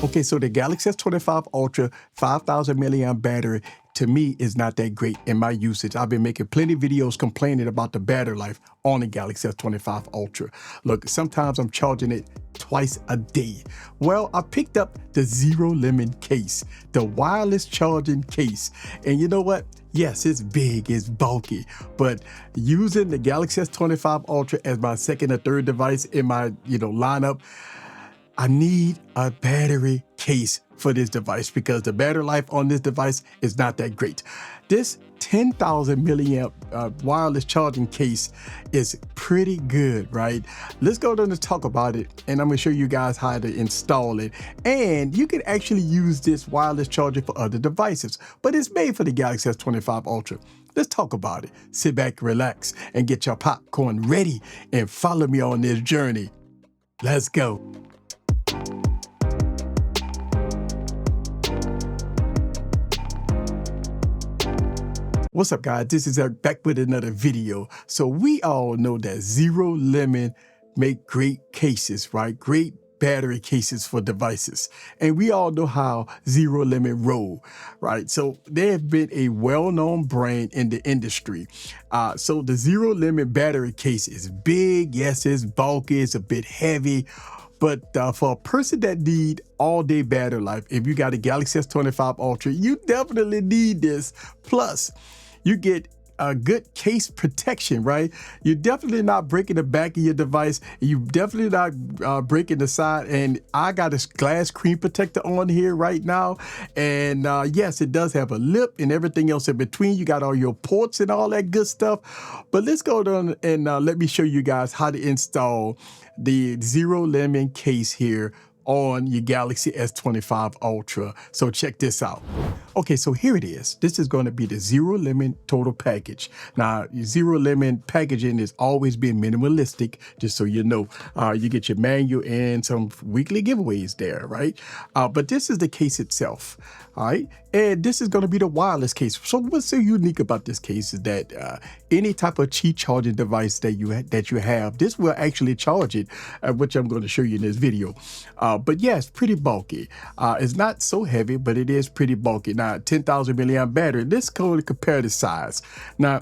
Okay, so the Galaxy S25 Ultra 5,000 milliamp battery to me is not that great in my usage. I've been making plenty of videos complaining about the battery life on the Galaxy S25 Ultra. Look, sometimes I'm charging it twice a day. Well, I picked up the ZeroLemon case, the wireless charging case. And you know what? Yes, it's big, it's bulky, but using the Galaxy S25 Ultra as my second or third device in my lineup, I need a battery case for this device because the battery life on this device is not that great. This 10,000 milliamp wireless charging case is pretty good, right? Let's go down and talk about it, and I'm gonna show you guys how to install it. And you can actually use this wireless charger for other devices, but it's made for the Galaxy S25 Ultra. Let's talk about it. Sit back, relax, and get your popcorn ready and follow me on this journey. Let's go. What's up, guys? This is Eric back with another video. So we all know that ZeroLemon make great cases, right? Great battery cases for devices. And we all know how ZeroLemon roll, right? So they have been a well-known brand in the industry. So the ZeroLemon battery case is big. Yes, it's bulky. It's a bit heavy. But for a person that need all-day battery life, if you got a Galaxy S25 Ultra, you definitely need this. Plus, you get a good case protection, right? You're definitely not breaking the back of your device. You definitely not breaking the side. And I got a glass screen protector on here right now. And yes, it does have a lip and everything else in between. You got all your ports and all that good stuff. But let's go down and let me show you guys how to install the ZeroLemon case here on your Galaxy S25 Ultra. So check this out. Okay, so here it is. This is going to be the ZeroLemon total package. Now, ZeroLemon packaging has always been minimalistic, just so you know. You get your manual and some weekly giveaways there, right? But this is the case itself, all right? And this is going to be the wireless case. So what's so unique about this case is that any type of Qi charging device that you have, this will actually charge it, which I'm going to show you in this video. But yeah, it's pretty bulky. It's not so heavy, but it is pretty bulky. Now, 10,000 milliamp battery, let's go to compare the size. Now,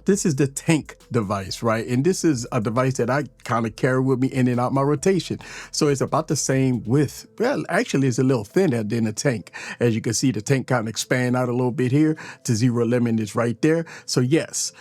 this is the tank device, right? And this is a device that I kind of carry with me in and out my rotation. So it's about the same width. Well, actually, it's a little thinner than the tank. As you can see, the tank kind of expand out a little bit here. The ZeroLemon is right there. So yes,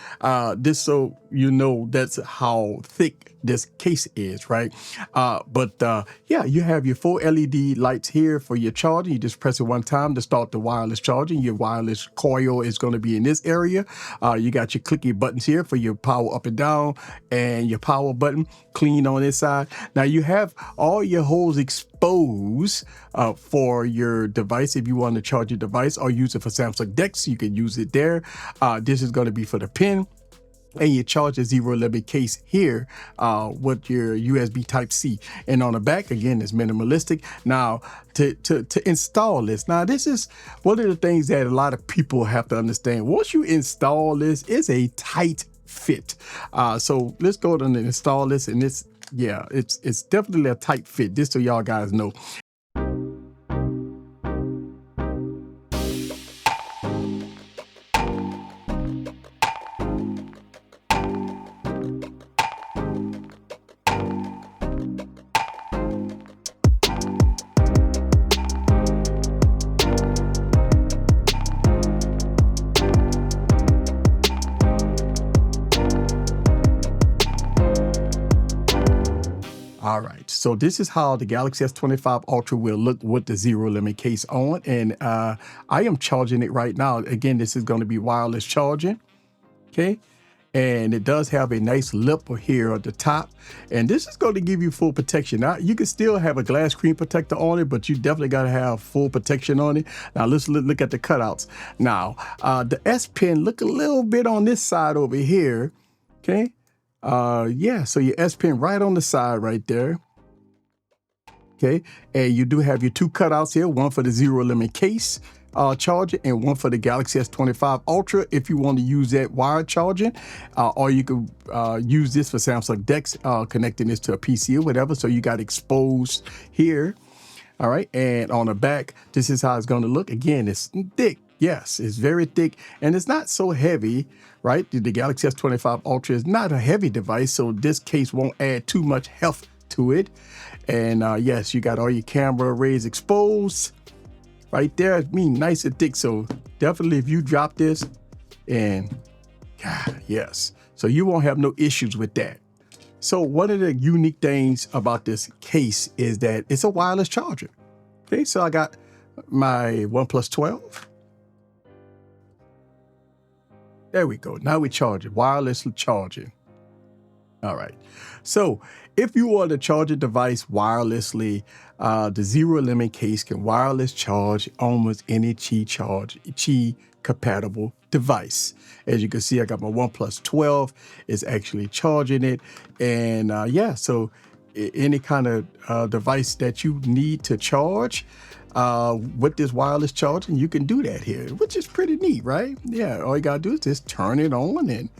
this, so you know, that's how thick this case is, right? Yeah, you have your 4 LED lights here for your charging. You just press it one time to start the wireless charging. Your wireless coil is going to be in this area. You got your clicky buttons here for your power up and down, and your power button clean on this side. Now you have all your holes exposed for your device. If you want to charge your device or use it for Samsung DeX, you can use it there. This is going to be for the pin. And you charge the ZeroLemon case here with your USB Type-C. And on the back, again, it's minimalistic. Now, to install this, now this is one of the things that a lot of people have to understand. Once you install this, it's a tight fit. So let's go and install this. And this, yeah, it's definitely a tight fit, just so y'all guys know. All right, so this is how the Galaxy S25 Ultra will look with the ZeroLemon case on, and I am charging it right now. Again, this is going to be wireless charging, okay? And it does have a nice lip here at the top, and this is going to give you full protection. Now, you can still have a glass screen protector on it, but you definitely got to have full protection on it. Now, let's look at the cutouts. Now, the S Pen, look a little bit on this side over here, okay? Yeah, so your S Pen right on the side right there. Okay, and you do have your 2 cutouts here, one for the ZeroLemon case charger and one for the Galaxy S25 Ultra if you want to use that wired charging, or you could use this for Samsung DeX, connecting this to a PC or whatever. So you got exposed here. All right, and on the back, this is how it's going to look. Again, it's thick. Yes, it's very thick, and it's not so heavy, right? The Galaxy S25 Ultra is not a heavy device, so this case won't add too much heft to it. And yes, you got all your camera arrays exposed right there. I mean, nice and thick. So definitely, if you drop this, and yes, so you won't have no issues with that. So one of the unique things about this case is that it's a wireless charger. Okay, so I got my OnePlus 12. There we go. Now we charge it, wireless charging. All right. So if you want to charge a device wirelessly, the ZeroLemon case can wireless charge almost any Qi compatible device. As you can see, I got my OnePlus 12 is actually charging it. And yeah, so any kind of device that you need to charge with this wireless charging, you can do that here, which is pretty neat, right? Yeah, all you gotta do is just turn it on and,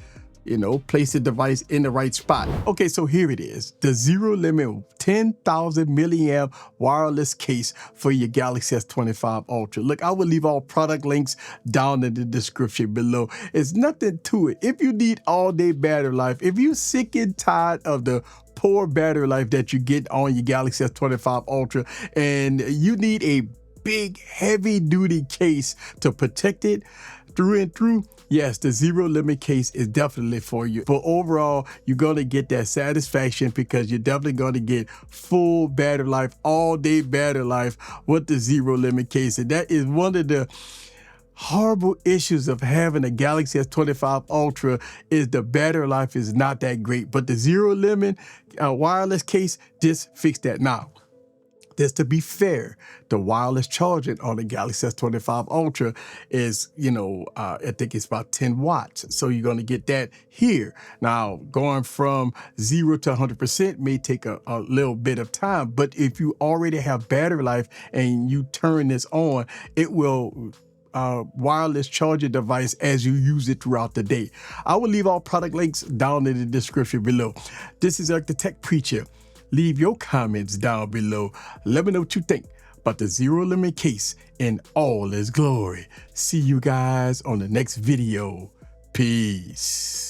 you know, place the device in the right spot. Okay, so here it is, the ZeroLemon 10,000 milliamp wireless case for your Galaxy S25 Ultra. Look, I will leave all product links down in the description below. It's nothing to it. If you need all-day battery life, if you're sick and tired of the poor battery life that you get on your Galaxy S25 Ultra, and you need a big, heavy-duty case to protect it through and through, yes, the ZeroLemon case is definitely for you. But overall, you're going to get that satisfaction because you're definitely going to get full battery life, all-day battery life with the ZeroLemon case. And that is one of the horrible issues of having a Galaxy S25 Ultra is the battery life is not that great. But the ZeroLemon wireless case just fixed that. Now, just to be fair, the wireless charging on the Galaxy S25 Ultra is, you know, I think it's about 10 watts. So you're going to get that here. Now, going from 0 to 100% may take a little bit of time. But if you already have battery life and you turn this on, it will wireless charging device as you use it throughout the day. I will leave all product links down in the description below. This is Eric the Tech Preacher. Leave your comments down below. Let me know what you think about the ZeroLemon case in all its glory. See you guys on the next video. Peace.